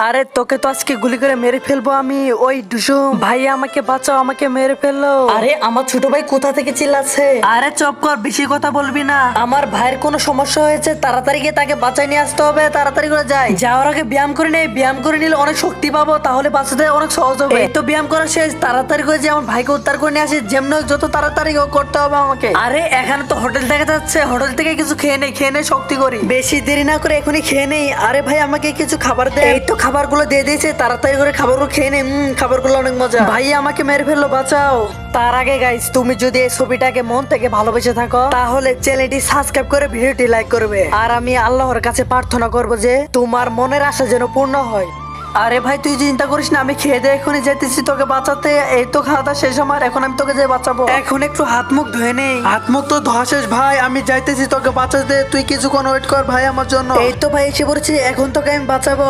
আরে তোকে তো আজকে গুলি করে মেরে ফেলবো আমি। ওই ডুসুম ভাই আমাকে বাঁচাও, আমাকে মেরে ফেললো। আরে আমার ছোট ভাই কোথা থেকে চিল্লাচ্ছে? আরে চুপ কর, বেশি কথা বলবি না। আমার ভাইয়ের কোনো সমস্যা হয়েছে, তাড়াতাড়ি গিয়ে তাকে বাঁচাই নিয়ে আসতে হবে। তাড়াতাড়ি করে যাই, যাওয়ার আগে ব্যায়াম করে নেই। ব্যায়াম করে নিলে অনেক শক্তি পাবো, তাহলে বাঁচাতে অনেক সহজ হবে। এই তো ব্যায়াম করা শেষ, তাড়াতাড়ি করে যে আমার ভাইকে উদ্ধার করে নিয়ে আসি। যেমন হোক যত তাড়াতাড়ি হোক করতে হবে আমাকে। আরে এখানে তো হোটেল দেখা যাচ্ছে, হোটেল থেকে কিছু খেয়ে নেই, খেয়ে নেই শক্তি করি। বেশি দেরি না করে এখনই খেয়ে নেই। আরে ভাই আমাকে কিছু খাবার দে। এই তো খাবারগুলো দিয়ে দিয়েছে, তাড়াতাড়ি করে খাবারগুলো খেয়ে নেই। খাবারগুলো অনেক মজা। ভাই আমাকে মেরে ফেললো, বাঁচাও। তার আগে গাইস, তুমি যদি এই ছবিটাকে মন থেকে ভালোবেসে থাকো তাহলে চ্যানেলটি সাবস্ক্রাইব করে ভিডিওটি লাইক করবে। আর আমি আল্লাহর কাছে প্রার্থনা করব যে তোমার মনের আশা যেন পূর্ণ হয়। আরে ভাই তুই চিন্তা করিস না, আমি খেয়ে দিয়ে এখনই যেতেছি তোকে বাঁচাতে। এই তো খাওয়া দাওয়া শেষ আমার, এখন আমি তোকে যে বাঁচাবো। এখন একটু হাত মুখ ধুয়ে নেই। হাত মুখ তো ধোয়া শেষ ভাই, আমি যাইতেছি তোকে বাঁচাতে। তুই কিছুক্ষণ ওয়েট কর ভাই আমার জন্য। এই তো ভাই এসে পড়েছি, এখন তোকে আমি বাঁচাবো।